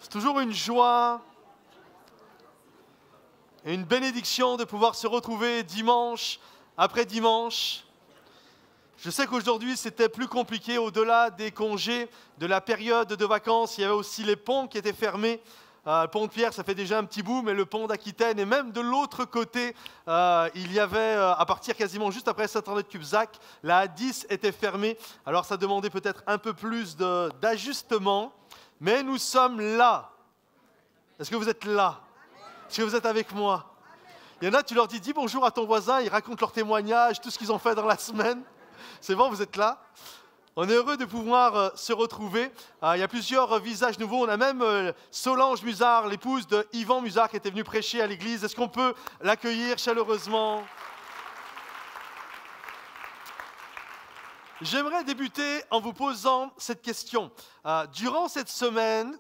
C'est toujours une joie et une bénédiction de pouvoir se retrouver dimanche après dimanche. Je sais qu'aujourd'hui c'était plus compliqué au-delà des congés, de la période de vacances. Il y avait aussi les ponts qui étaient fermés. Le pont de Pierre, ça fait déjà un petit bout, mais le pont d'Aquitaine et même de l'autre côté, il y avait, à partir quasiment juste après Saint-André-de-Cubzac, la A10 était fermée. Alors ça demandait peut-être un peu plus d'ajustement, mais nous sommes là. Est-ce que vous êtes là? Est-ce que vous êtes avec moi? Il y en a, tu leur dis bonjour à ton voisin, ils racontent leur témoignage, tout ce qu'ils ont fait dans la semaine. C'est bon, vous êtes là? On est heureux de pouvoir se retrouver. Il y a plusieurs visages nouveaux. On a même Solange Musard, l'épouse de Yvan Musard, qui était venue prêcher à l'église. Est-ce qu'on peut l'accueillir chaleureusement? J'aimerais débuter en vous posant cette question. Durant cette semaine,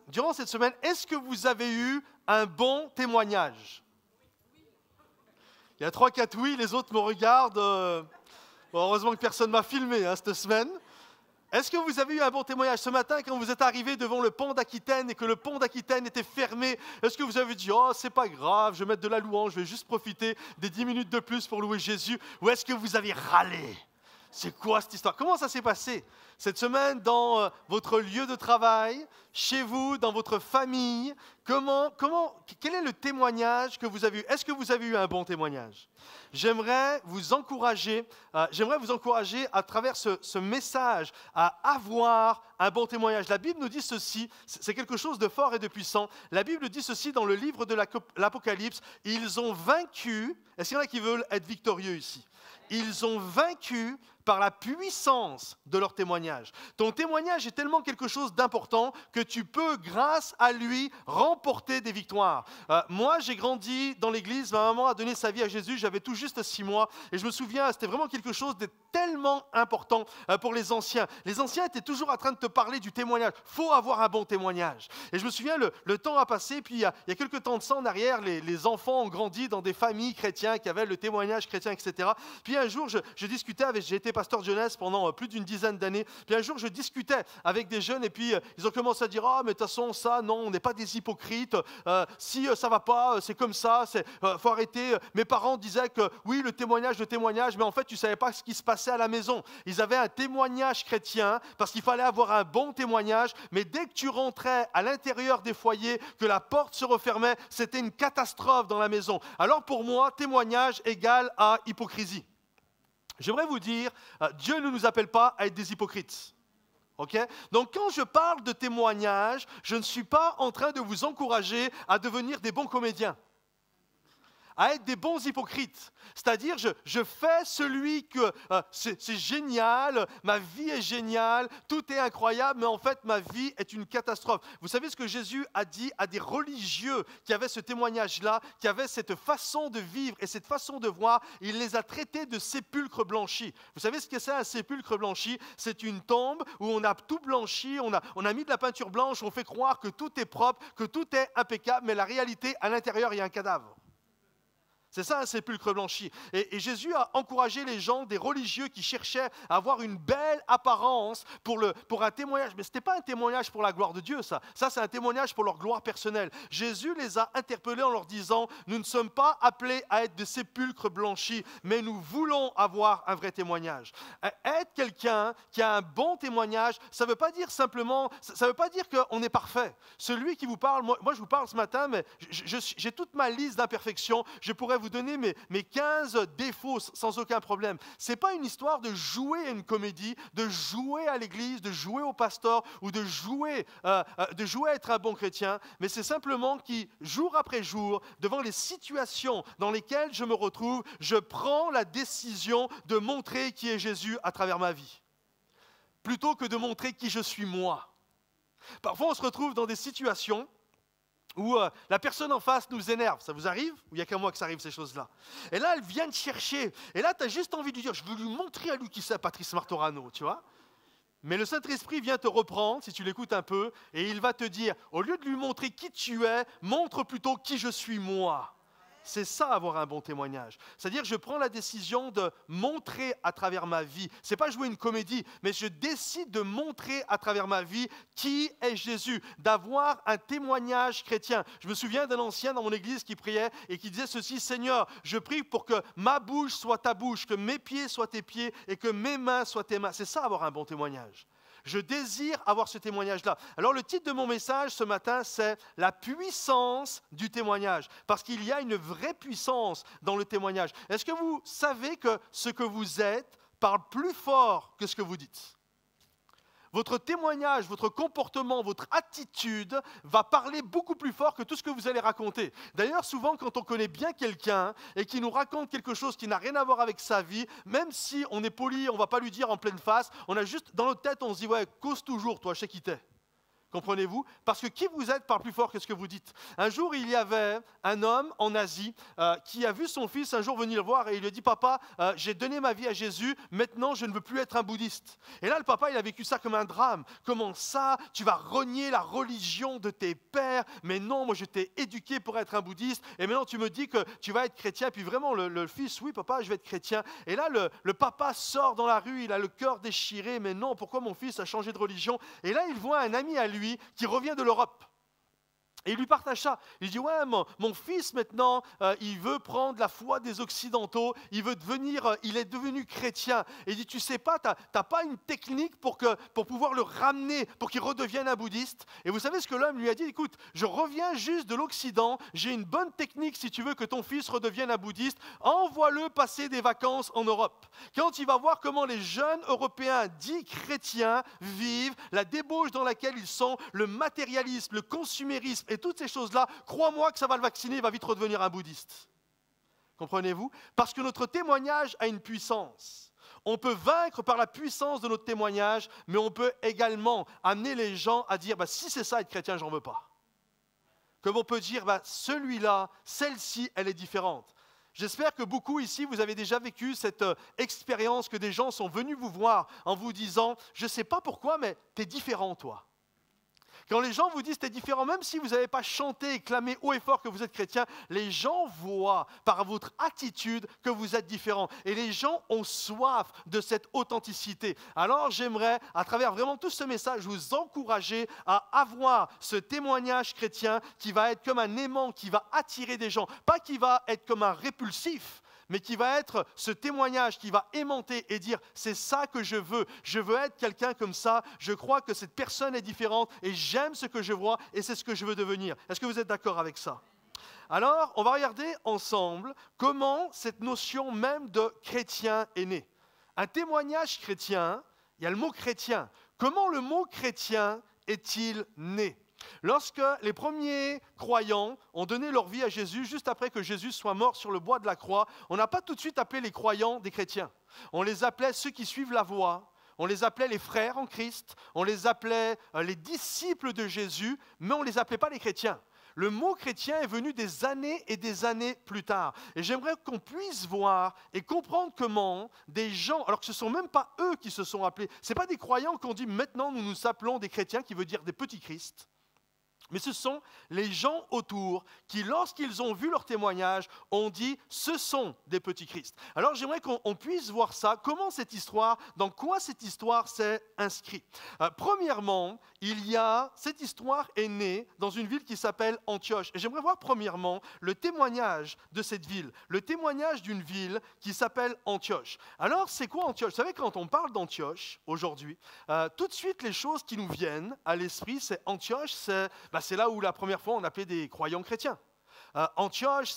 est-ce que vous avez eu un bon témoignage? Il y a 3-4 oui, les autres me regardent. Bon, heureusement que personne ne m'a filmé cette semaine. Est-ce que vous avez eu un bon témoignage ce matin quand vous êtes arrivé devant le pont d'Aquitaine et que le pont d'Aquitaine était fermé? Est-ce que vous avez dit « Oh, c'est pas grave, je vais mettre de la louange, je vais juste profiter des 10 minutes de plus pour louer Jésus » ou est-ce que vous avez râlé? C'est quoi cette histoire? Comment ça s'est passé cette semaine dans votre lieu de travail, chez vous, dans votre famille? Quel est le témoignage que vous avez eu? Est-ce que vous avez eu un bon témoignage? J'aimerais vous encourager à travers ce message à avoir un bon témoignage. La Bible nous dit ceci, c'est quelque chose de fort et de puissant. La Bible dit ceci dans le livre de l'Apocalypse, ils ont vaincu. Est-ce qu'il y en a qui veulent être victorieux ici? Ils ont vaincu par la puissance de leur témoignage. Ton témoignage est tellement quelque chose d'important que tu peux, grâce à lui, remporter des victoires. Moi, j'ai grandi dans l'église, ma maman a donné sa vie à Jésus, j'avais tout juste 6 mois, et je me souviens, c'était vraiment quelque chose de tellement important pour les anciens. Les anciens étaient toujours en train de te parler du témoignage. Il faut avoir un bon témoignage. Et je me souviens, le temps a passé, puis il y a quelques temps de ça en arrière, les enfants ont grandi dans des familles chrétiennes qui avaient le témoignage chrétien, etc. Puis un jour, je discutais j'ai été pasteur de jeunesse pendant plus d'une dizaine d'années. Puis un jour, je discutais avec des jeunes et puis ils ont commencé à dire « Ah, mais de toute façon, ça, non, on n'est pas des hypocrites. Si ça va pas, c'est comme ça, faut arrêter. » Mes parents disaient que oui, le témoignage, mais en fait, tu ne savais pas ce qui se passait à la maison. Ils avaient un témoignage chrétien parce qu'il fallait avoir un bon témoignage, mais dès que tu rentrais à l'intérieur des foyers, que la porte se refermait, c'était une catastrophe dans la maison. Alors pour moi, témoignage égale à hypocrisie. J'aimerais vous dire, Dieu ne nous appelle pas à être des hypocrites. Okay? Donc quand je parle de témoignage, je ne suis pas en train de vous encourager à devenir des bons comédiens, à être des bons hypocrites. C'est-à-dire, je fais celui que c'est génial, ma vie est géniale, tout est incroyable, mais en fait, ma vie est une catastrophe. Vous savez ce que Jésus a dit à des religieux qui avaient ce témoignage-là, qui avaient cette façon de vivre et cette façon de voir? Il les a traités de sépulcres blanchis. Vous savez ce que c'est un sépulcre blanchi? C'est une tombe où on a tout blanchi, on a mis de la peinture blanche, on fait croire que tout est propre, que tout est impeccable, mais la réalité, à l'intérieur, il y a un cadavre. C'est ça un sépulcre blanchi. Et Jésus a encouragé les gens, des religieux qui cherchaient à avoir une belle apparence pour un témoignage. Mais ce n'était pas un témoignage pour la gloire de Dieu, ça. Ça, c'est un témoignage pour leur gloire personnelle. Jésus les a interpellés en leur disant, nous ne sommes pas appelés à être des sépulcres blanchis, mais nous voulons avoir un vrai témoignage. Être quelqu'un qui a un bon témoignage, ça ne veut pas dire simplement, ça ne veut pas dire qu'on est parfait. Celui qui vous parle, moi je vous parle ce matin, mais j'ai toute ma liste d'imperfections. Je pourrais vous donner mes 15 défauts sans aucun problème. Ce n'est pas une histoire de jouer à une comédie, de jouer à l'église, de jouer au pasteur ou de jouer à être un bon chrétien, mais c'est simplement que jour après jour, devant les situations dans lesquelles je me retrouve, je prends la décision de montrer qui est Jésus à travers ma vie, plutôt que de montrer qui je suis moi. Parfois, on se retrouve dans des situations où la personne en face nous énerve. Ça vous arrive? Ou il n'y a qu'à moi que ça arrive, ces choses-là? Et là, elle vient te chercher. Et là, tu as juste envie de lui dire, je veux lui montrer à lui qui c'est, Patrice Martorano, tu vois? Mais le Saint-Esprit vient te reprendre, si tu l'écoutes un peu, et il va te dire, au lieu de lui montrer qui tu es, montre plutôt qui je suis moi. C'est ça, avoir un bon témoignage. C'est-à-dire, je prends la décision de montrer à travers ma vie. Ce n'est pas jouer une comédie, mais je décide de montrer à travers ma vie qui est Jésus, d'avoir un témoignage chrétien. Je me souviens d'un ancien dans mon église qui priait et qui disait ceci: Seigneur, je prie pour que ma bouche soit ta bouche, que mes pieds soient tes pieds et que mes mains soient tes mains. C'est ça, avoir un bon témoignage. Je désire avoir ce témoignage-là. Alors le titre de mon message ce matin, c'est « La puissance du témoignage ». Parce qu'il y a une vraie puissance dans le témoignage. Est-ce que vous savez que ce que vous êtes parle plus fort que ce que vous dites ? Votre témoignage, votre comportement, votre attitude va parler beaucoup plus fort que tout ce que vous allez raconter. D'ailleurs, souvent, quand on connaît bien quelqu'un et qu'il nous raconte quelque chose qui n'a rien à voir avec sa vie, même si on est poli, on ne va pas lui dire en pleine face, on a juste dans notre tête, on se dit « Ouais, cause toujours, toi, je sais qui t'es ». Comprenez-vous? Parce que qui vous êtes parle plus fort que ce que vous dites. Un jour, il y avait un homme en Asie qui a vu son fils un jour venir le voir et il lui a dit « Papa, j'ai donné ma vie à Jésus, maintenant je ne veux plus être un bouddhiste. » Et là, le papa, il a vécu ça comme un drame. Comment ça? Tu vas renier la religion de tes pères? Mais non, moi je t'ai éduqué pour être un bouddhiste et maintenant tu me dis que tu vas être chrétien. Puis vraiment, le fils, oui papa, je vais être chrétien. Et là, le papa sort dans la rue, il a le cœur déchiré. Mais non, pourquoi mon fils a changé de religion? Et là, il voit un ami à lui qui revient de l'Europe. Et il lui partage ça. Il dit, ouais, mon fils maintenant, il veut prendre la foi des Occidentaux, il est devenu chrétien. Et il dit, tu sais pas, tu n'as pas une technique pour pouvoir le ramener, pour qu'il redevienne un bouddhiste. Et vous savez ce que l'homme lui a dit? Écoute, je reviens juste de l'Occident, j'ai une bonne technique si tu veux que ton fils redevienne un bouddhiste, envoie-le passer des vacances en Europe. Quand il va voir comment les jeunes Européens dits chrétiens vivent, la débauche dans laquelle ils sont, le matérialisme, le consumérisme, et toutes ces choses-là, crois-moi que ça va le vacciner, il va vite redevenir un bouddhiste. Comprenez-vous? Parce que notre témoignage a une puissance. On peut vaincre par la puissance de notre témoignage, mais on peut également amener les gens à dire, si c'est ça être chrétien, j'en veux pas. Comme on peut dire, celui-là, celle-ci, elle est différente. J'espère que beaucoup ici, vous avez déjà vécu cette expérience que des gens sont venus vous voir en vous disant, je ne sais pas pourquoi, mais tu es différent toi. Quand les gens vous disent t'es différent, même si vous n'avez pas chanté et clamé haut et fort que vous êtes chrétien, les gens voient par votre attitude que vous êtes différent. Et les gens ont soif de cette authenticité. Alors j'aimerais, à travers vraiment tout ce message, vous encourager à avoir ce témoignage chrétien qui va être comme un aimant, qui va attirer des gens. Pas qui va être comme un répulsif, mais qui va être ce témoignage qui va aimanter et dire « c'est ça que je veux être quelqu'un comme ça, je crois que cette personne est différente et j'aime ce que je vois et c'est ce que je veux devenir ». Est-ce que vous êtes d'accord avec ça? Alors, on va regarder ensemble comment cette notion même de chrétien est née. Un témoignage chrétien, il y a le mot chrétien. Comment le mot chrétien est-il né? Lorsque les premiers croyants ont donné leur vie à Jésus, juste après que Jésus soit mort sur le bois de la croix, on n'a pas tout de suite appelé les croyants des chrétiens. On les appelait ceux qui suivent la voie, on les appelait les frères en Christ, on les appelait les disciples de Jésus, mais on ne les appelait pas les chrétiens. Le mot chrétien est venu des années et des années plus tard. Et j'aimerais qu'on puisse voir et comprendre comment des gens, alors que ce ne sont même pas eux qui se sont appelés, ce n'est pas des croyants qui ont dit maintenant nous nous appelons des chrétiens, qui veut dire des petits Christ. Mais ce sont les gens autour qui, lorsqu'ils ont vu leur témoignage, ont dit « ce sont des petits Christ ». Alors j'aimerais qu'on puisse voir ça, comment cette histoire, dans quoi cette histoire s'est inscrite. Premièrement, cette histoire est née dans une ville qui s'appelle Antioche. Et j'aimerais voir premièrement le témoignage de cette ville, le témoignage d'une ville qui s'appelle Antioche. Alors c'est quoi Antioche? Vous savez, quand on parle d'Antioche aujourd'hui, tout de suite les choses qui nous viennent à l'esprit, c'est Antioche, c'est là où la première fois on appelait des croyants chrétiens. Antioche,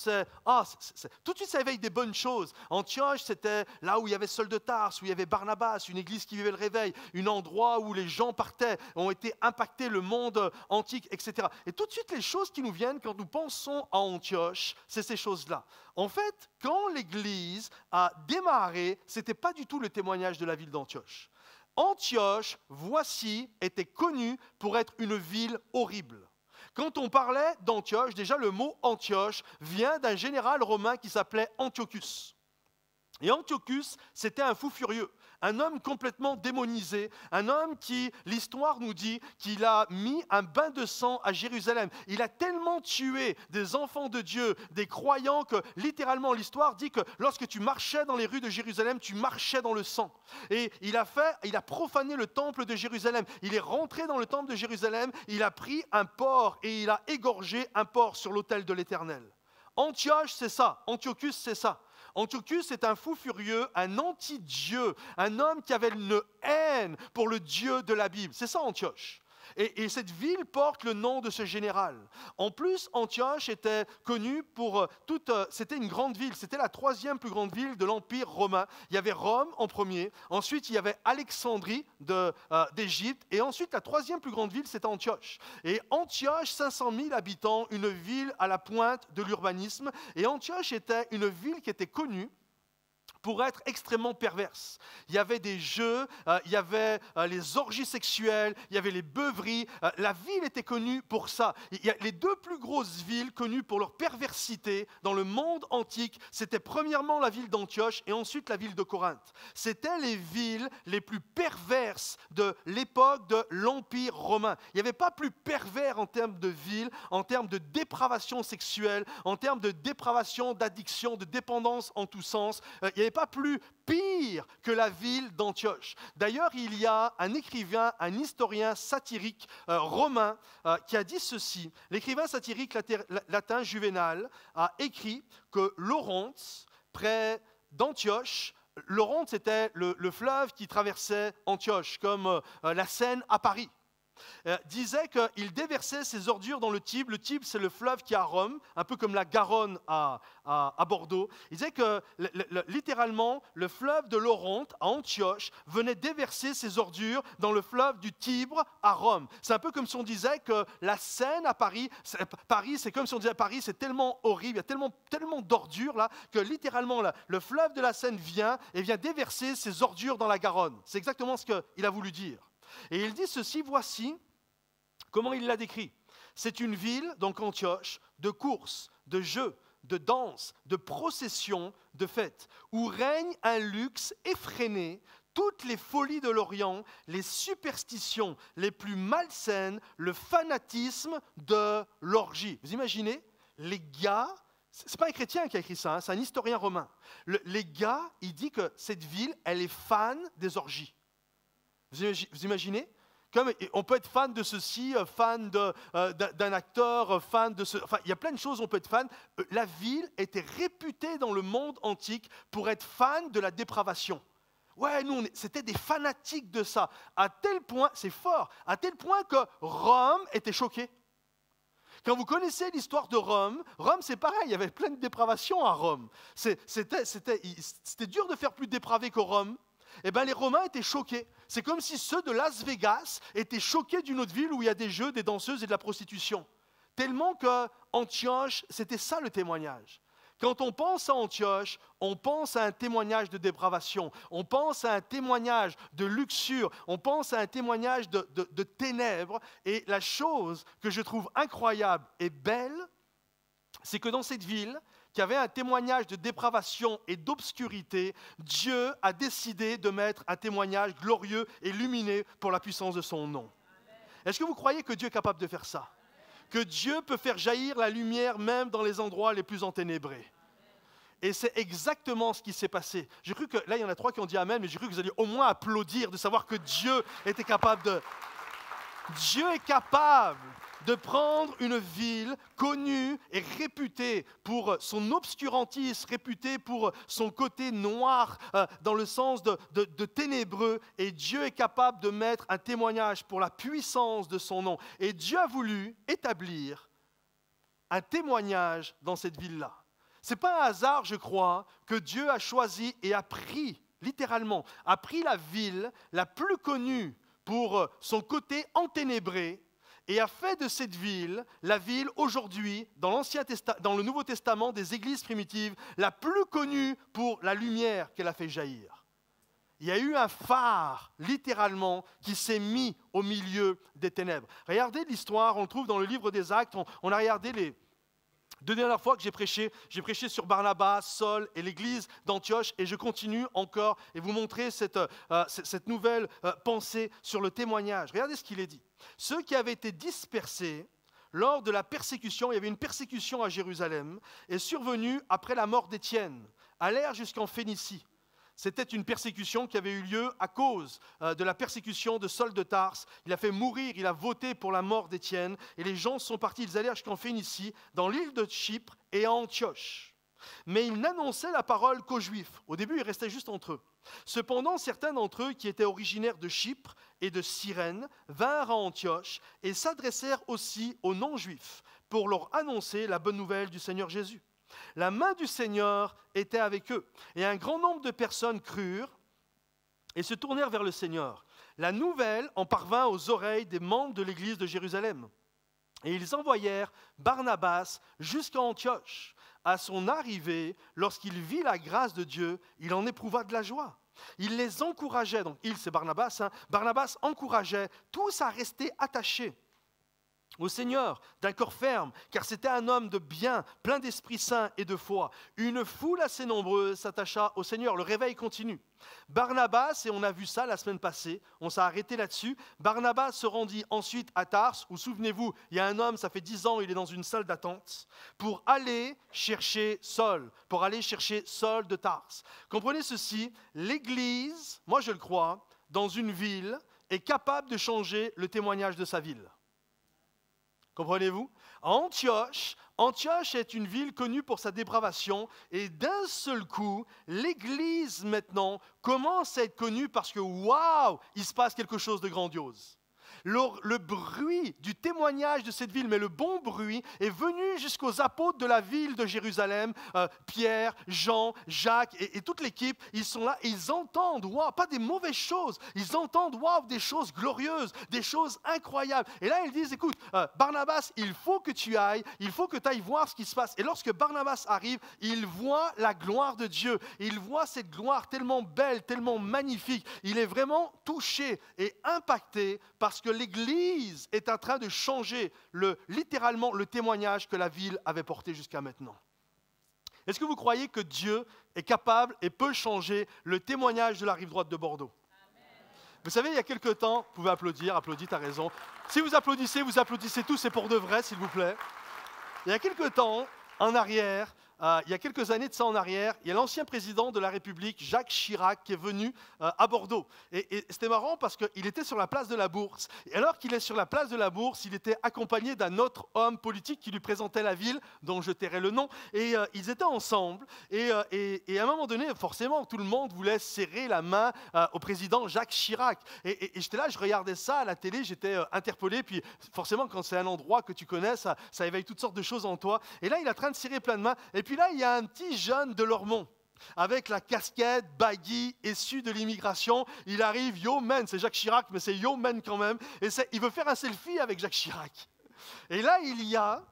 tout de suite ça éveille des bonnes choses. Antioche, c'était là où il y avait Saul de Tarse, où il y avait Barnabas, une église qui vivait le réveil, un endroit où les gens partaient, ont été impactés, le monde antique, etc. Et tout de suite les choses qui nous viennent quand nous pensons à Antioche, c'est ces choses-là. En fait, quand l'église a démarré, ce n'était pas du tout le témoignage de la ville d'Antioche. Antioche, voici, était connue pour être une ville horrible. Quand on parlait d'Antioche, déjà le mot Antioche vient d'un général romain qui s'appelait Antiochus. Et Antiochus, c'était un fou furieux, Un homme complètement démonisé, un homme qui, l'histoire nous dit, qu'il a mis un bain de sang à Jérusalem. Il a tellement tué des enfants de Dieu, des croyants, que littéralement l'histoire dit que lorsque tu marchais dans les rues de Jérusalem, tu marchais dans le sang. Et il a profané le temple de Jérusalem. Il est rentré dans le temple de Jérusalem, il a pris un porc et il a égorgé un porc sur l'autel de l'Éternel. Antioche, c'est ça. Antiochus, c'est ça. Antiochus est un fou furieux, un anti-Dieu, un homme qui avait une haine pour le Dieu de la Bible. C'est ça Antioche. Et cette ville porte le nom de ce général. En plus, Antioche était connue pour c'était une grande ville, c'était la 3e plus grande ville de l'Empire romain. Il y avait Rome en premier, ensuite il y avait Alexandrie d'Égypte, et ensuite la 3e plus grande ville c'était Antioche. Et Antioche, 500 000 habitants, une ville à la pointe de l'urbanisme, et Antioche était une ville qui était connue pour être extrêmement perverse. Il y avait des jeux, il y avait les orgies sexuelles, il y avait les beuveries. La ville était connue pour ça. Il y a les 2 plus grosses villes connues pour leur perversité dans le monde antique, c'était premièrement la ville d'Antioche et ensuite la ville de Corinthe. C'était les villes les plus perverses de l'époque de l'Empire romain. Il n'y avait pas plus pervers en termes de ville, en termes de dépravation sexuelle, en termes de dépravation, d'addiction, de dépendance en tous sens. Il n'y avait pas plus pire que la ville d'Antioche. D'ailleurs, il y a un écrivain, un historien satirique romain qui a dit ceci. L'écrivain satirique latin Juvénal a écrit que Laurence, près d'Antioche, Laurence était le fleuve qui traversait Antioche, comme la Seine à Paris. Disait qu'il déversait ses ordures dans le Tibre. Le Tibre, c'est le fleuve qui est à Rome, un peu comme la Garonne à Bordeaux. Il disait que littéralement, le fleuve de l'Oronte à Antioche venait déverser ses ordures dans le fleuve du Tibre à Rome. C'est un peu comme si on disait que la Seine à Paris, c'est comme si on disait Paris, c'est tellement horrible, il y a tellement d'ordures là, que littéralement le fleuve de la Seine vient déverser ses ordures dans la Garonne. C'est exactement ce qu'il a voulu dire. Et il dit ceci, voici comment il l'a décrit. C'est une ville, donc Antioche, de courses, de jeux, de danses, de processions, de fêtes, où règne un luxe effréné, toutes les folies de l'Orient, les superstitions les plus malsaines, le fanatisme de l'orgie. Vous imaginez, les gars, c'est pas un chrétien qui a écrit ça, hein, c'est un historien romain. Les gars, il dit que cette ville, elle est fan des orgies. Vous imaginez? Comme on peut être fan de ceci, fan d'un acteur, fan de ce... Enfin, il y a plein de choses où on peut être fan. La ville était réputée dans le monde antique pour être fan de la dépravation. Ouais, nous, c'était des fanatiques de ça. À tel point, c'est fort, à tel point que Rome était choquée. Quand vous connaissez l'histoire de Rome, Rome c'est pareil, il y avait plein de dépravation à Rome. C'était dur de faire plus dépravé que Rome. Eh bien, les Romains étaient choqués. C'est comme si ceux de Las Vegas étaient choqués d'une autre ville où il y a des jeux, des danseuses et de la prostitution. Tellement qu'Antioche, c'était ça le témoignage. Quand on pense à Antioche, on pense à un témoignage de dépravation, on pense à un témoignage de luxure, on pense à un témoignage de ténèbres. Et la chose que je trouve incroyable et belle, c'est que dans cette ville, qui avait un témoignage de dépravation et d'obscurité, Dieu a décidé de mettre un témoignage glorieux et lumineux pour la puissance de son nom. Est-ce que vous croyez que Dieu est capable de faire ça? Que Dieu peut faire jaillir la lumière même dans les endroits les plus enténébrés? Et c'est exactement ce qui s'est passé. J'ai cru que, là il y en a 3 qui ont dit Amen, mais j'ai cru que vous alliez au moins applaudir de savoir que Dieu était capable de... Dieu est capable de prendre une ville connue et réputée pour son obscurantisme, réputée pour son côté noir, dans le sens de ténébreux, et Dieu est capable de mettre un témoignage pour la puissance de son nom. Et Dieu a voulu établir un témoignage dans cette ville-là. Ce n'est pas un hasard, je crois, que Dieu a choisi et a pris, littéralement, a pris la ville la plus connue pour son côté enténébré, et a fait de cette ville, la ville aujourd'hui, dans le Nouveau Testament des églises primitives, la plus connue pour la lumière qu'elle a fait jaillir. Il y a eu un phare, littéralement, qui s'est mis au milieu des ténèbres. Regardez l'histoire, on le trouve dans le livre des Actes, on a regardé Deux dernières fois que j'ai prêché sur Barnabas, Saul et l'église d'Antioche et je continue encore et vous montrer cette nouvelle pensée sur le témoignage. Regardez ce qu'il est dit. Ceux qui avaient été dispersés lors de la persécution, il y avait une persécution à Jérusalem, est survenue après la mort d'Étienne, allèrent jusqu'en Phénicie. C'était une persécution qui avait eu lieu à cause de la persécution de Saul de Tarse. Il a fait mourir, il a voté pour la mort d'Étienne. Et les gens sont partis, ils allèrent jusqu'en Phénicie, dans l'île de Chypre et à Antioche. Mais ils n'annonçaient la parole qu'aux Juifs. Au début, ils restaient juste entre eux. Cependant, certains d'entre eux qui étaient originaires de Chypre et de Cyrène vinrent à Antioche et s'adressèrent aussi aux non-juifs pour leur annoncer la bonne nouvelle du Seigneur Jésus. La main du Seigneur était avec eux, et un grand nombre de personnes crurent et se tournèrent vers le Seigneur. La nouvelle en parvint aux oreilles des membres de l'église de Jérusalem. Et ils envoyèrent Barnabas jusqu'à Antioche. À son arrivée, lorsqu'il vit la grâce de Dieu, il en éprouva de la joie. Il les encourageait, donc il c'est Barnabas, Barnabas encourageait tous à rester attachés au Seigneur d'un corps ferme, car c'était un homme de bien, plein d'Esprit Saint et de foi. Une foule assez nombreuse s'attacha au Seigneur. Le réveil continue. Barnabas, et on a vu ça la semaine passée, on s'est arrêté là-dessus, Barnabas se rendit ensuite à Tarse, où souvenez-vous, il y a un homme, ça fait 10 ans, il est dans une salle d'attente, pour aller chercher Saul de Tarse. Comprenez ceci, l'Église, moi je le crois, dans une ville, est capable de changer le témoignage de sa ville. Comprenez-vous? Antioche est une ville connue pour sa dépravation et d'un seul coup, l'Église maintenant commence à être connue parce que waouh, il se passe quelque chose de grandiose. Le bruit du témoignage de cette ville, mais le bon bruit, est venu jusqu'aux apôtres de la ville de Jérusalem, Pierre, Jean, Jacques et toute l'équipe, ils sont là et ils entendent, waouh, pas des mauvaises choses, ils entendent, waouh, des choses glorieuses, des choses incroyables. Et là, ils disent, écoute, Barnabas, il faut que tu ailles, il faut que tu ailles voir ce qui se passe. Et lorsque Barnabas arrive, il voit la gloire de Dieu, il voit cette gloire tellement belle, tellement magnifique. Il est vraiment touché et impacté parce que l'Église est en train de changer littéralement le témoignage que la ville avait porté jusqu'à maintenant. Est-ce que vous croyez que Dieu est capable et peut changer le témoignage de la rive droite de Bordeaux? Amen. Vous savez, il y a quelque temps, vous pouvez applaudir, tu as raison. Si vous applaudissez tous, c'est pour de vrai, s'il vous plaît. Il y a quelque temps, en arrière, il y a quelques années de ça en arrière, il y a l'ancien président de la République, Jacques Chirac, qui est venu à Bordeaux. Et c'était marrant parce qu'il était sur la place de la Bourse. Et alors qu'il est sur la place de la Bourse, il était accompagné d'un autre homme politique qui lui présentait la ville, dont je tairai le nom. Et ils étaient ensemble. Et à un moment donné, forcément, tout le monde voulait serrer la main au président Jacques Chirac. Et j'étais là, je regardais ça à la télé, j'étais interpellé. Puis forcément, quand c'est un endroit que tu connais, ça éveille toutes sortes de choses en toi. Et là, il est en train de serrer plein de mains. Et puis là, il y a un petit jeune de Lormont, avec la casquette baggy issu de l'immigration. Il arrive, yo man, c'est Jacques Chirac, mais c'est yo man quand même. Et il veut faire un selfie avec Jacques Chirac. Et là, il y a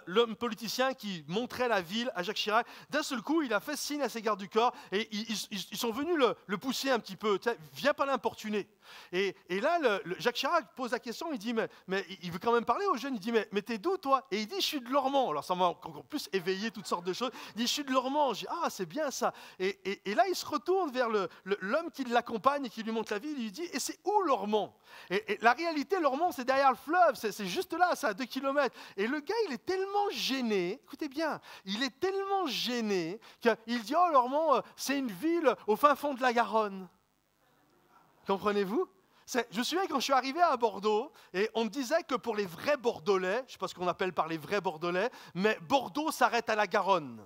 l'homme politicien qui montrait la ville à Jacques Chirac. D'un seul coup, il a fait signe à ses gardes du corps et ils sont venus le pousser un petit peu. Viens pas l'importuner. Et là, Jacques Chirac pose la question, il dit, mais il veut quand même parler aux jeunes. Il dit, mais t'es d'où toi? Et il dit, je suis de Lormont. Alors ça m'a encore plus éveillé toutes sortes de choses. Il dit, je suis de Lormont. Je dis, ah, c'est bien ça. Et là, il se retourne vers l'homme qui l'accompagne et qui lui montre la ville. Il lui dit, et c'est où Lormont? Et la réalité, Lormont, c'est derrière le fleuve. C'est juste là, c'est à 2 kilomètres. Et le gars, il est tellement gêné, écoutez bien, il est tellement gêné qu'il dit, oh Lormont, c'est une ville au fin fond de la Garonne. Comprenez-vous? Je me souviens quand je suis arrivé à Bordeaux, et on me disait que pour les vrais Bordelais, je ne sais pas ce qu'on appelle par les vrais Bordelais, mais Bordeaux s'arrête à la Garonne.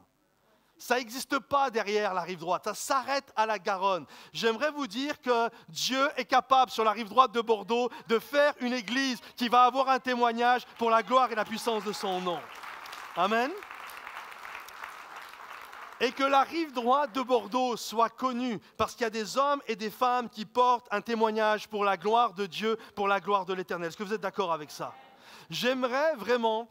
Ça n'existe pas derrière la rive droite, ça s'arrête à la Garonne. J'aimerais vous dire que Dieu est capable sur la rive droite de Bordeaux de faire une église qui va avoir un témoignage pour la gloire et la puissance de son nom. Amen. Et que la rive droite de Bordeaux soit connue parce qu'il y a des hommes et des femmes qui portent un témoignage pour la gloire de Dieu, pour la gloire de l'Éternel. Est-ce que vous êtes d'accord avec ça? J'aimerais vraiment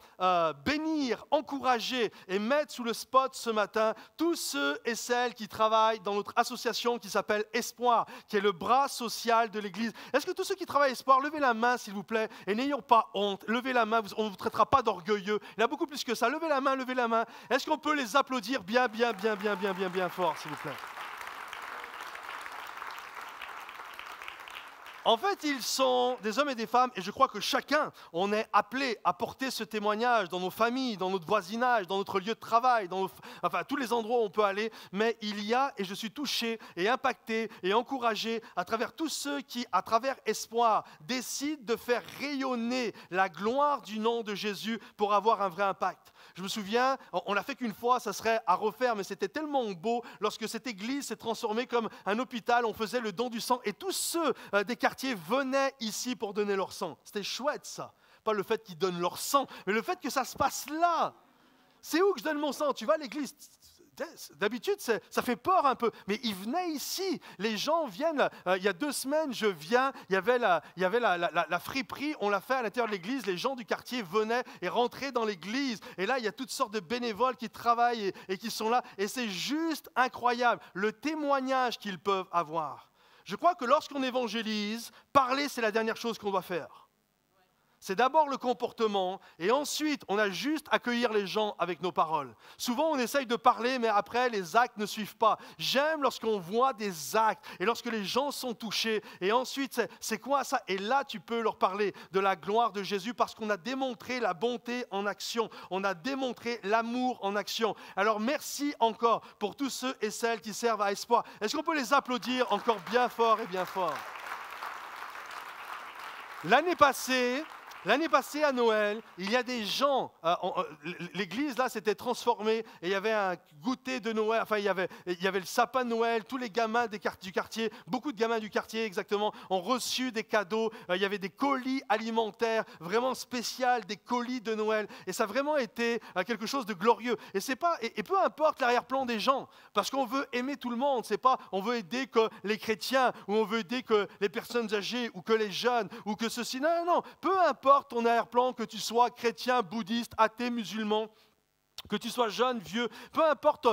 bénir, encourager et mettre sous le spot ce matin tous ceux et celles qui travaillent dans notre association qui s'appelle Espoir, qui est le bras social de l'Église. Est-ce que tous ceux qui travaillent à Espoir, levez la main s'il vous plaît, et n'ayons pas honte, levez la main, on ne vous traitera pas d'orgueilleux. Il y a beaucoup plus que ça, levez la main, levez la main. Est-ce qu'on peut les applaudir bien fort s'il vous plaît? En fait, ils sont des hommes et des femmes, et je crois que chacun, on est appelé à porter ce témoignage dans nos familles, dans notre voisinage, dans notre lieu de travail, enfin tous les endroits où on peut aller. Mais il y a, et je suis touché et impacté et encouragé à travers tous ceux qui, à travers Espoir, décident de faire rayonner la gloire du nom de Jésus pour avoir un vrai impact. Je me souviens, on l'a fait qu'une fois, ça serait à refaire, mais c'était tellement beau lorsque cette église s'est transformée comme un hôpital, on faisait le don du sang et tous ceux des quartiers venaient ici pour donner leur sang. C'était chouette ça, pas le fait qu'ils donnent leur sang, mais le fait que ça se passe là. C'est où que je donne mon sang? Tu vas à l'église? D'habitude, ça fait peur un peu, mais ils venaient ici. Les gens viennent. Il y a 2 semaines, je viens. Il y avait la friperie. On l'a fait à l'intérieur de l'église. Les gens du quartier venaient et rentraient dans l'église. Et là, il y a toutes sortes de bénévoles qui travaillent et qui sont là. Et c'est juste incroyable le témoignage qu'ils peuvent avoir. Je crois que lorsqu'on évangélise, parler, c'est la dernière chose qu'on doit faire. C'est d'abord le comportement et ensuite on a juste à accueillir les gens avec nos paroles. Souvent on essaye de parler mais après les actes ne suivent pas. J'aime lorsqu'on voit des actes et lorsque les gens sont touchés et ensuite c'est quoi ça? Et là tu peux leur parler de la gloire de Jésus parce qu'on a démontré la bonté en action. On a démontré l'amour en action. Alors merci encore pour tous ceux et celles qui servent à Espoir. Est-ce qu'on peut les applaudir encore bien fort et bien fort? L'année passée à Noël, il y a des gens, l'église là s'était transformée et il y avait un goûter de Noël, enfin il y avait le sapin de Noël, tous les gamins du quartier, beaucoup de gamins du quartier exactement, ont reçu des cadeaux, il y avait des colis alimentaires vraiment spéciaux, des colis de Noël et ça a vraiment été quelque chose de glorieux. Et peu importe l'arrière-plan des gens, parce qu'on veut aimer tout le monde, c'est pas on veut aider que les chrétiens ou on veut aider que les personnes âgées ou que les jeunes ou que ceci, non, peu importe ton arrière-plan, que tu sois chrétien, bouddhiste, athée, musulman, que tu sois jeune, vieux, peu importe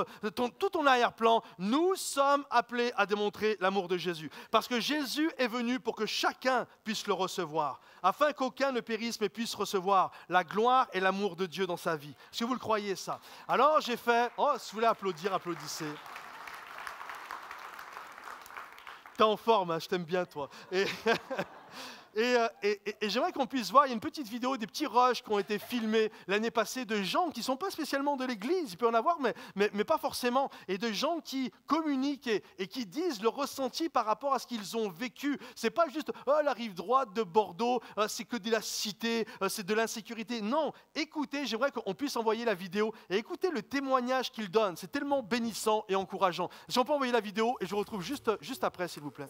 tout ton arrière-plan, nous sommes appelés à démontrer l'amour de Jésus. Parce que Jésus est venu pour que chacun puisse le recevoir, afin qu'aucun ne périsse mais puisse recevoir la gloire et l'amour de Dieu dans sa vie. Est-ce que vous le croyez ça? Alors j'ai fait, si vous voulez applaudir, applaudissez. T'es en forme, hein, je t'aime bien toi. Et j'aimerais qu'on puisse voir, il y a une petite vidéo, des petits rushs qui ont été filmés l'année passée de gens qui ne sont pas spécialement de l'Église, il peut y en avoir, mais pas forcément, et de gens qui communiquent et qui disent le ressenti par rapport à ce qu'ils ont vécu. Ce n'est pas juste « la rive droite de Bordeaux, c'est que de la cité, c'est de l'insécurité ». Non, écoutez, j'aimerais qu'on puisse envoyer la vidéo et écoutez le témoignage qu'ils donnent. C'est tellement bénissant et encourageant. Si on peut envoyer la vidéo, et je vous retrouve juste après, s'il vous plaît.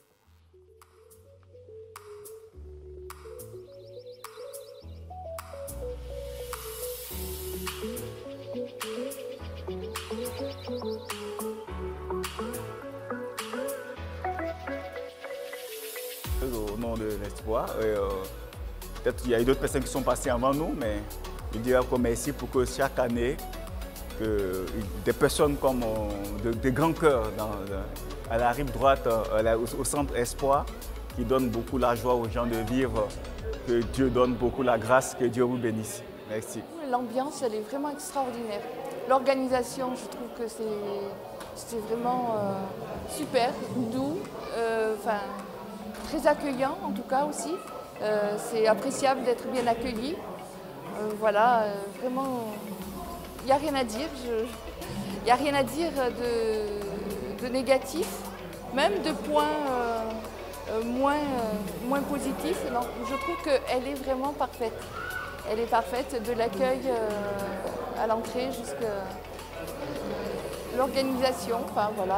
Au nom de l'Espoir, peut-être qu'il y a eu d'autres personnes qui sont passées avant nous, mais je dirais encore merci pour que chaque année, des personnes comme des grands cœurs à la rive droite, au centre Espoir, qui donnent beaucoup la joie aux gens de vivre, que Dieu donne beaucoup la grâce, que Dieu vous bénisse. Merci. L'ambiance, elle est vraiment extraordinaire. L'organisation, je trouve que c'est vraiment super, doux, très accueillant en tout cas aussi. C'est appréciable d'être bien accueilli. Vraiment, il n'y a rien à dire. Il n'y a rien à dire de négatif, même de points moins positifs. Non, je trouve qu'elle est vraiment parfaite. Elle est parfaite de l'accueil à l'entrée jusqu'à l'organisation,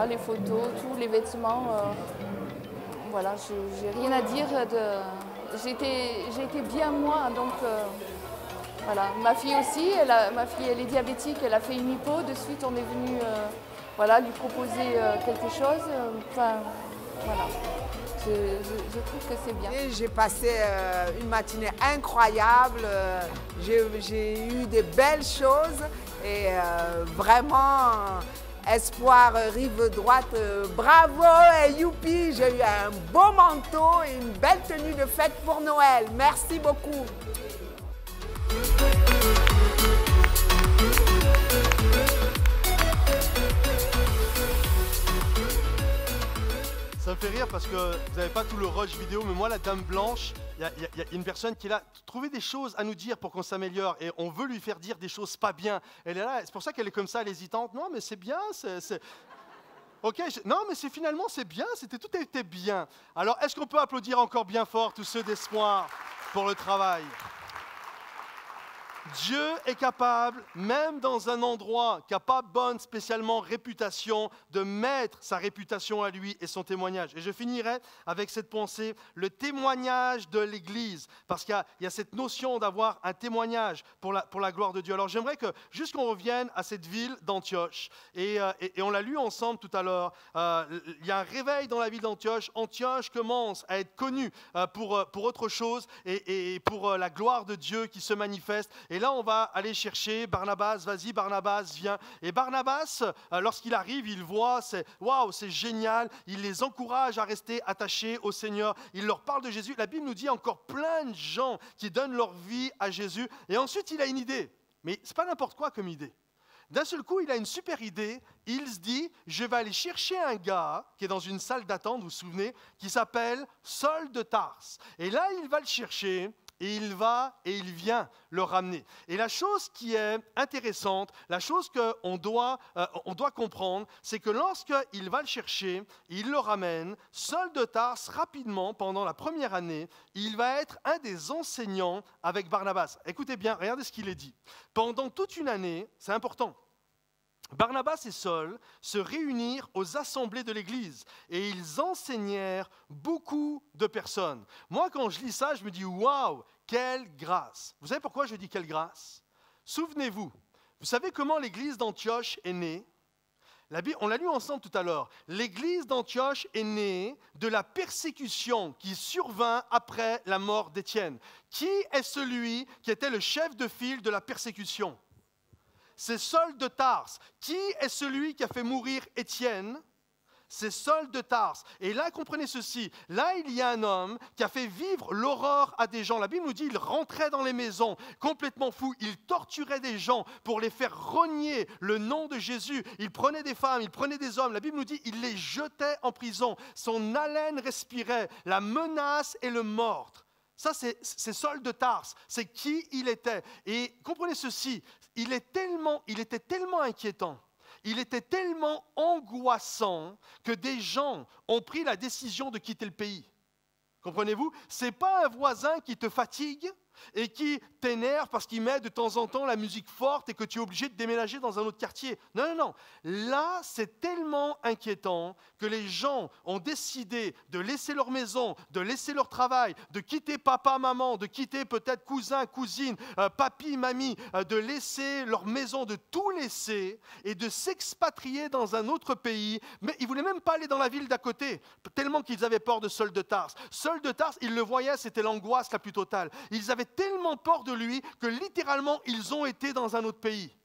les photos, tous les vêtements. J'ai rien à dire. J'ai été bien moi, donc ma fille aussi, ma fille elle est diabétique, elle a fait une hypo, de suite on est venu lui proposer quelque chose. Je trouve que c'est bien. J'ai passé une matinée incroyable, j'ai eu de belles choses et vraiment, Espoir rive droite, bravo et youpi, j'ai eu un beau manteau et une belle tenue de fête pour Noël. Merci beaucoup. Ça me fait rire parce que vous n'avez pas tout le rush vidéo, mais moi, la Dame Blanche, il y a une personne qui est là, trouver des choses à nous dire pour qu'on s'améliore et on veut lui faire dire des choses pas bien. Elle est là, c'est pour ça qu'elle est comme ça, elle est hésitante. Non, mais c'est bien, c'est... Ok, non, mais finalement, c'est bien, tout a été bien. Alors, est-ce qu'on peut applaudir encore bien fort tous ceux d'espoir pour le travail? Dieu est capable, même dans un endroit qui n'a pas bonne spécialement réputation, de mettre sa réputation à lui et son témoignage. Et je finirai avec cette pensée, le témoignage de l'Église, parce qu'il y a cette notion d'avoir un témoignage pour la gloire de Dieu. Alors j'aimerais que, juste qu'on revienne à cette ville d'Antioche, et on l'a lu ensemble tout à l'heure, il y a un réveil dans la ville d'Antioche. Antioche commence à être connue pour autre chose et pour la gloire de Dieu qui se manifeste. Et là, on va aller chercher Barnabas. Vas-y, Barnabas, viens. Et Barnabas, lorsqu'il arrive, il voit, waouh, c'est génial. Il les encourage à rester attachés au Seigneur. Il leur parle de Jésus. La Bible nous dit encore plein de gens qui donnent leur vie à Jésus. Et ensuite, il a une idée. Mais ce n'est pas n'importe quoi comme idée. D'un seul coup, il a une super idée. Il se dit, je vais aller chercher un gars qui est dans une salle d'attente, vous vous souvenez, qui s'appelle Saul de Tarse. Et là, il va le chercher. Et il va et il vient le ramener. Et la chose qui est intéressante, la chose qu'on doit comprendre, c'est que lorsqu'il va le chercher, il le ramène, Saul de Tarse, rapidement, pendant la première année, il va être un des enseignants avec Barnabas. Écoutez bien, regardez ce qu'il est dit. Pendant toute une année, c'est important, Barnabas et Saul se réunirent aux assemblées de l'Église et ils enseignèrent beaucoup de personnes. Moi, quand je lis ça, je me dis « Waouh, quelle grâce !» Vous savez pourquoi je dis « quelle grâce » ? Souvenez-vous, vous savez comment l'Église d'Antioche est née ? On l'a lu ensemble tout à l'heure. L'Église d'Antioche est née de la persécution qui survint après la mort d'Étienne. Qui est celui qui était le chef de file de la persécution ? C'est Saul de Tarse. Qui est celui qui a fait mourir Étienne ? C'est Saul de Tarse. Et là, comprenez ceci, là, il y a un homme qui a fait vivre l'horreur à des gens. La Bible nous dit, il rentrait dans les maisons, complètement fou, il torturait des gens pour les faire renier le nom de Jésus. Il prenait des femmes, il prenait des hommes. La Bible nous dit, il les jetait en prison. Son haleine respirait, la menace et le meurtre. Ça, c'est Saul de Tarse, c'est qui il était. Et comprenez ceci, il était tellement inquiétant, il était tellement angoissant que des gens ont pris la décision de quitter le pays. Comprenez-vous? Ce n'est pas un voisin qui te fatigue et qui t'énerve parce qu'il met de temps en temps la musique forte et que tu es obligé de déménager dans un autre quartier. Non, non, non. Là, c'est tellement inquiétant que les gens ont décidé de laisser leur maison, de laisser leur travail, de quitter papa, maman, de quitter peut-être cousin, cousine, papy, mamie, de laisser leur maison, de tout laisser et de s'expatrier dans un autre pays. Mais ils ne voulaient même pas aller dans la ville d'à côté, tellement qu'ils avaient peur de Saul de Tarse. Saul de Tarse, ils le voyaient, c'était l'angoisse la plus totale. Ils avaient tellement peur de lui que littéralement, ils ont été dans un autre pays.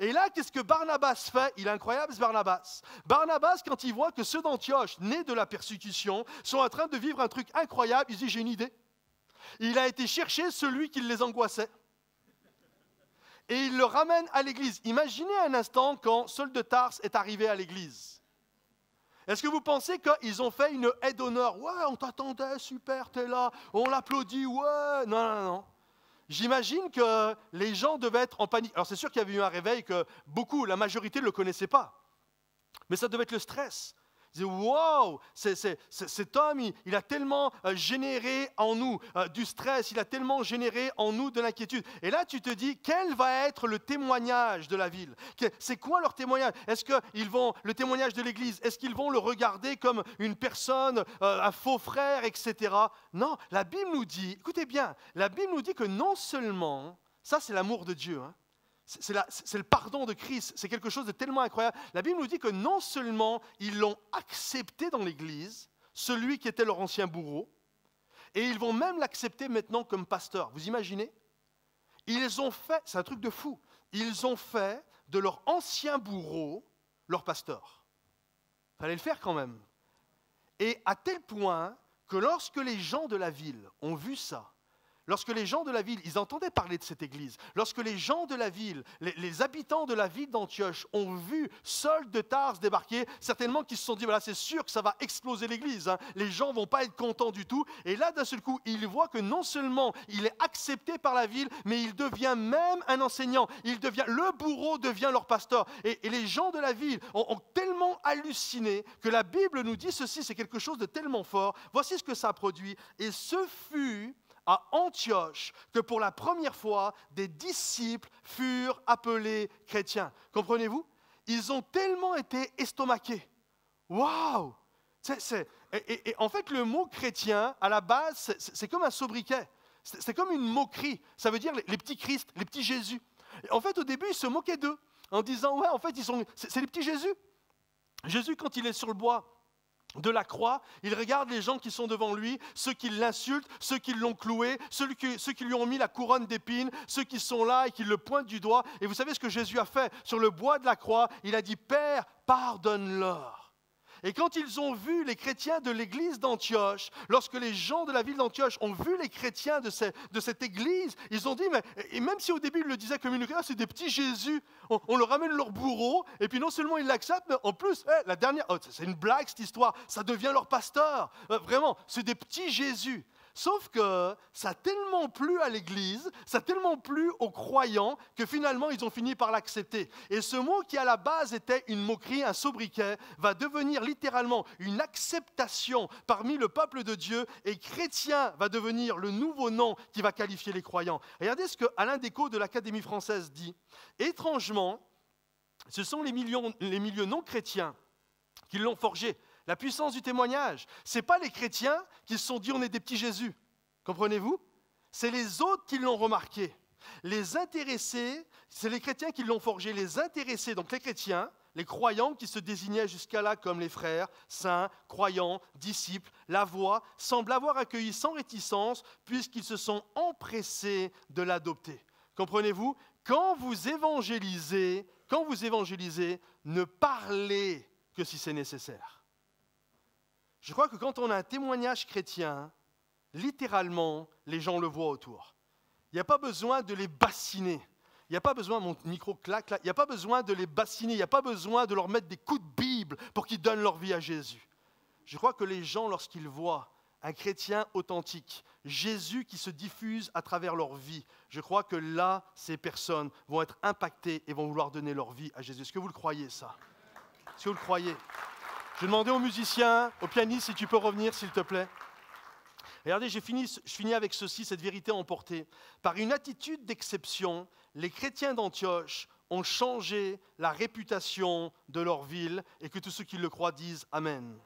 Et là, qu'est-ce que Barnabas fait? Il est incroyable, ce Barnabas. Barnabas, quand il voit que ceux d'Antioche, nés de la persécution, sont en train de vivre un truc incroyable, il dit, j'ai une idée. Il a été chercher celui qui les angoissait. Et il le ramène à l'église. Imaginez un instant quand Saul de Tarse est arrivé à l'église. Est-ce que vous pensez qu'ils ont fait une aide d'honneur? Ouais, on t'attendait, super, t'es là, on l'applaudit, ouais. Non, non, non. J'imagine que les gens devaient être en panique. Alors c'est sûr qu'il y avait eu un réveil que beaucoup, la majorité ne le connaissait pas. Mais ça devait être le stress. Ils disaient, wow, cet homme, il a tellement généré en nous du stress, il a tellement généré en nous de l'inquiétude. Et là, tu te dis, quel va être le témoignage de la ville? C'est quoi leur témoignage? Est-ce qu'ils vont, le témoignage de l'Église, est-ce qu'ils vont le regarder comme une personne, un faux frère, etc. Non, la Bible nous dit, écoutez bien, la Bible nous dit que non seulement, ça c'est l'amour de Dieu, hein, c'est le pardon de Christ, c'est quelque chose de tellement incroyable. La Bible nous dit que non seulement ils l'ont accepté dans l'Église, celui qui était leur ancien bourreau, et ils vont même l'accepter maintenant comme pasteur. Vous imaginez? Ils ont fait, c'est un truc de fou, ils ont fait de leur ancien bourreau leur pasteur. Il fallait le faire quand même. Et à tel point que lorsque les gens de la ville ont vu ça, lorsque les gens de la ville, ils entendaient parler de cette église, lorsque les gens de la ville, les habitants de la ville d'Antioche ont vu Saul de Tarse débarquer, certainement qu'ils se sont dit, voilà, c'est sûr que ça va exploser l'église, hein. Les gens ne vont pas être contents du tout. Et là, d'un seul coup, ils voient que non seulement il est accepté par la ville, mais il devient même un enseignant. Le bourreau devient leur pasteur. Et les gens de la ville ont tellement halluciné que la Bible nous dit ceci, c'est quelque chose de tellement fort. Voici ce que ça a produit. Et ce fut à Antioche que pour la première fois, des disciples furent appelés chrétiens. Comprenez-vous? Ils ont tellement été estomaqués. Waouh! Et en fait, le mot chrétien, à la base, c'est comme un sobriquet. C'est comme une moquerie. Ça veut dire les petits Christ, les petits Jésus. Et en fait, au début, ils se moquaient d'eux en disant, ouais, en fait, c'est les petits Jésus. Jésus, quand il est sur le bois de la croix, il regarde les gens qui sont devant lui, ceux qui l'insultent, ceux qui l'ont cloué, ceux qui lui ont mis la couronne d'épines, ceux qui sont là et qui le pointent du doigt. Et vous savez ce que Jésus a fait sur le bois de la croix? Il a dit, Père, pardonne-leur. Et quand ils ont vu les chrétiens de l'église d'Antioche, lorsque les gens de la ville d'Antioche ont vu les chrétiens de cette église, ils ont dit, mais et même si au début ils le disaient comme une c'est des petits Jésus, on leur ramène leur bourreau, et puis non seulement ils l'acceptent, mais en plus, la dernière, c'est une blague cette histoire, ça devient leur pasteur. Vraiment, c'est des petits Jésus. Sauf que ça a tellement plu à l'Église, ça a tellement plu aux croyants que finalement ils ont fini par l'accepter. Et ce mot qui à la base était une moquerie, un sobriquet, va devenir littéralement une acceptation parmi le peuple de Dieu, et chrétien va devenir le nouveau nom qui va qualifier les croyants. Regardez ce que Alain Descaux de l'Académie française dit. Étrangement, ce sont les milieux non chrétiens qui l'ont forgé. La puissance du témoignage, ce n'est pas les chrétiens qui se sont dit on est des petits Jésus. Comprenez-vous? C'est les autres qui l'ont remarqué. Les intéressés, c'est les chrétiens qui l'ont forgé. Les intéressés, donc les chrétiens, les croyants qui se désignaient jusqu'à là comme les frères, saints, croyants, disciples, la voix, semblent avoir accueilli sans réticence puisqu'ils se sont empressés de l'adopter. Comprenez-vous? Quand vous évangélisez, ne parlez que si c'est nécessaire. Je crois que quand on a un témoignage chrétien, littéralement, les gens le voient autour. Il n'y a pas besoin de les bassiner. Il n'y a pas besoin, mon micro claque là, il n'y a pas besoin de les bassiner, il n'y a pas besoin de leur mettre des coups de Bible pour qu'ils donnent leur vie à Jésus. Je crois que les gens, lorsqu'ils voient un chrétien authentique, Jésus qui se diffuse à travers leur vie, je crois que là, ces personnes vont être impactées et vont vouloir donner leur vie à Jésus. Est-ce que vous le croyez, ça? Est-ce que vous le croyez? Je vais demander aux musiciens, aux pianistes, si tu peux revenir, s'il te plaît. Regardez, je finis avec ceci, cette vérité emportée. Par une attitude d'exception, les chrétiens d'Antioche ont changé la réputation de leur ville et que tous ceux qui le croient disent Amen.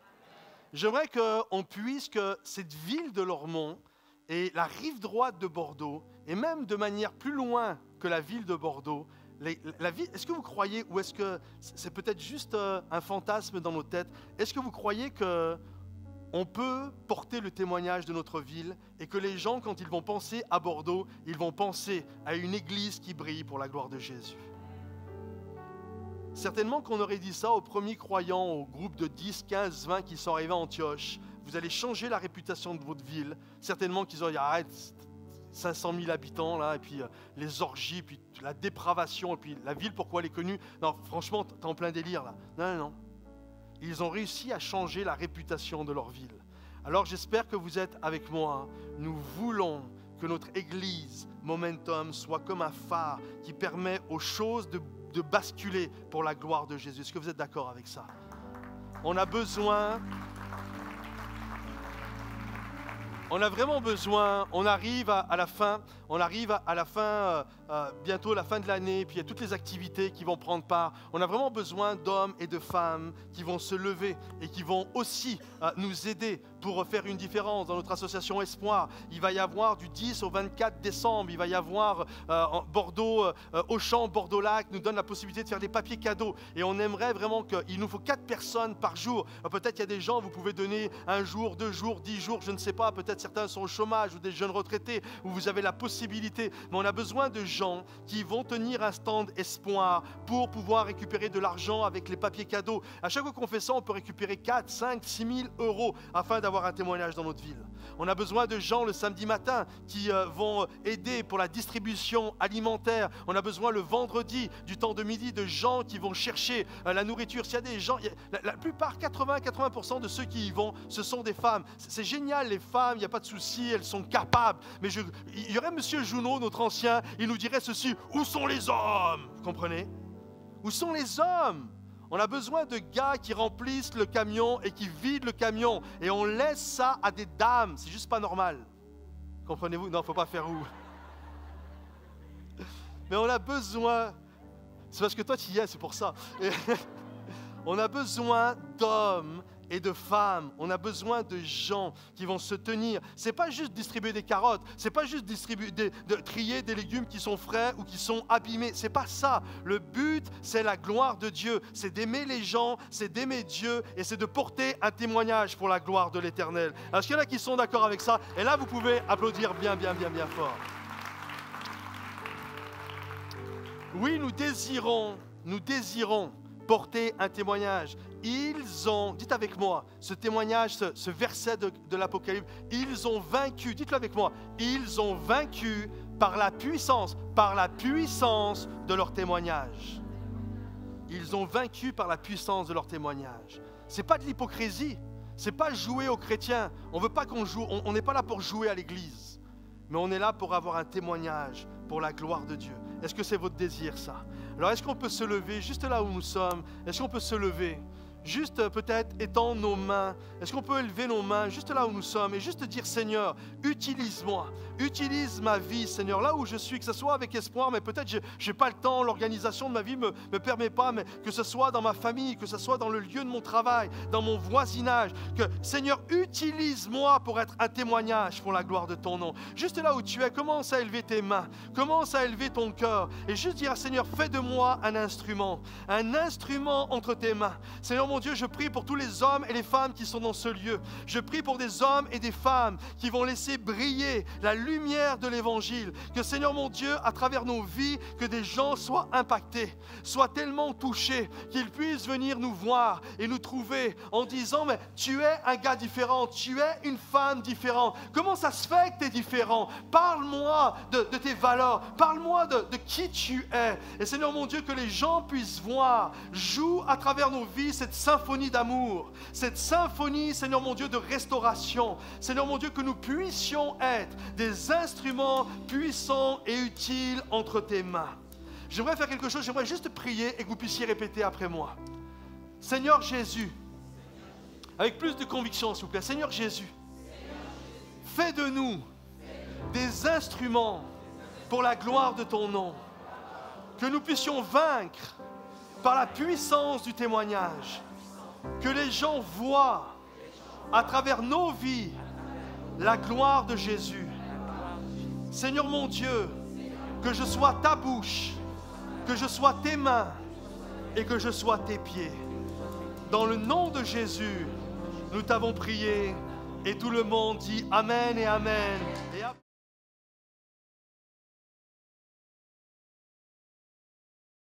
J'aimerais qu'on puisse que cette ville de Lormont et la rive droite de Bordeaux, et même de manière plus loin que la ville de Bordeaux, est-ce que vous croyez, ou est-ce que c'est peut-être juste un fantasme dans nos têtes, est-ce que vous croyez qu'on peut porter le témoignage de notre ville et que les gens, quand ils vont penser à Bordeaux, ils vont penser à une église qui brille pour la gloire de Jésus? Certainement qu'on aurait dit ça aux premiers croyants, au groupe de 10, 15, 20 qui sont arrivés à Antioche. Vous allez changer la réputation de votre ville. Certainement qu'ils auraient dit, arrête, 500 000 habitants, là, et puis les orgies, puis la dépravation, et puis la ville, pourquoi elle est connue? Non, franchement, t'es en plein délire, là. Non. Ils ont réussi à changer la réputation de leur ville. Alors, j'espère que vous êtes avec moi. Nous voulons que notre église, Momentum, soit comme un phare qui permet aux choses de basculer pour la gloire de Jésus. Est-ce que vous êtes d'accord avec ça? On a vraiment besoin, on arrive à la fin bientôt la fin de l'année, puis il y a toutes les activités qui vont prendre part. On a vraiment besoin d'hommes et de femmes qui vont se lever et qui vont aussi nous aider pour faire une différence dans notre association Espoir. Il va y avoir du 10 au 24 décembre, il va y avoir Bordeaux, Auchan, Bordeaux-Lac nous donne la possibilité de faire des papiers cadeaux. Et on aimerait vraiment qu'il nous faut 4 personnes par jour. Peut-être qu'il y a des gens, vous pouvez donner 1 jour, 2 jours, 10 jours, je ne sais pas. Peut-être certains sont au chômage ou des jeunes retraités où vous avez la possibilité. Mais on a besoin de gens qui vont tenir un stand Espoir pour pouvoir récupérer de l'argent avec les papiers cadeaux. À chaque fois qu'on fait ça, on peut récupérer 4, 5, 6 000 euros afin d'avoir un témoignage dans notre ville. On a besoin de gens le samedi matin qui vont aider pour la distribution alimentaire. On a besoin le vendredi du temps de midi de gens qui vont chercher la nourriture. S'il y a des gens, la plupart, 80% de ceux qui y vont, ce sont des femmes. C'est génial, les femmes, il n'y a pas de souci, elles sont capables. Mais il y aurait Monsieur Junot, notre ancien, il nous dirait ceci: où sont les hommes? Vous comprenez? Où sont les hommes? On a besoin de gars qui remplissent le camion et qui vident le camion. Et on laisse ça à des dames. C'est juste pas normal. Comprenez-vous? Non, il ne faut pas faire où. Mais on a besoin... C'est parce que toi, tu y es, c'est pour ça. On a besoin d'hommes et de femmes. On a besoin de gens qui vont se tenir. Ce n'est pas juste distribuer des carottes. Ce n'est pas juste de trier des légumes qui sont frais ou qui sont abîmés. Ce n'est pas ça. Le but, c'est la gloire de Dieu. C'est d'aimer les gens, c'est d'aimer Dieu et c'est de porter un témoignage pour la gloire de l'Éternel. Est-ce qu'il y en a qui sont d'accord avec ça? Et là, vous pouvez applaudir bien fort. Oui, nous désirons porter un témoignage. Ils ont, dites avec moi, ce témoignage, ce verset de l'Apocalypse, ils ont vaincu, dites-le avec moi, ils ont vaincu par la puissance de leur témoignage. Ils ont vaincu par la puissance de leur témoignage. Ce n'est pas de l'hypocrisie, ce n'est pas jouer aux chrétiens. On veut pas qu'on joue, on n'est pas là pour jouer à l'église, mais on est là pour avoir un témoignage pour la gloire de Dieu. Est-ce que c'est votre désir, ça? Alors, est-ce qu'on peut se lever juste là où nous sommes? Est-ce qu'on peut se lever? Juste peut-être étendre nos mains. Est-ce qu'on peut élever nos mains juste là où nous sommes et juste dire: Seigneur, utilise-moi, utilise ma vie, Seigneur, là où je suis, que ce soit avec espoir, mais peut-être je n'ai pas le temps, l'organisation de ma vie ne me permet pas, mais que ce soit dans ma famille, que ce soit dans le lieu de mon travail, dans mon voisinage, que Seigneur, utilise-moi pour être un témoignage pour la gloire de ton nom. Juste là où tu es, commence à élever tes mains, commence à élever ton cœur et juste dire: Seigneur, fais de moi un instrument entre tes mains. Seigneur, mon Dieu, je prie pour tous les hommes et les femmes qui sont dans ce lieu. Je prie pour des hommes et des femmes qui vont laisser briller la lumière de l'Évangile. Que Seigneur, mon Dieu, à travers nos vies, que des gens soient impactés, soient tellement touchés qu'ils puissent venir nous voir et nous trouver en disant: mais tu es un gars différent, tu es une femme différente. Comment ça se fait que tu es différent? Parle-moi de tes valeurs, parle-moi de qui tu es. Et Seigneur, mon Dieu, que les gens puissent voir, joue à travers nos vies cette symphonie d'amour, cette symphonie, Seigneur mon Dieu, de restauration. Seigneur mon Dieu, que nous puissions être des instruments puissants et utiles entre tes mains. J'aimerais faire quelque chose, j'aimerais juste prier et que vous puissiez répéter après moi. Seigneur Jésus, avec plus de conviction s'il vous plaît, Seigneur Jésus, fais de nous des instruments pour la gloire de ton nom, que nous puissions vaincre par la puissance du témoignage, que les gens voient à travers nos vies la gloire de Jésus. Seigneur mon Dieu, que je sois ta bouche, que je sois tes mains et que je sois tes pieds. Dans le nom de Jésus, nous t'avons prié et tout le monde dit Amen et Amen.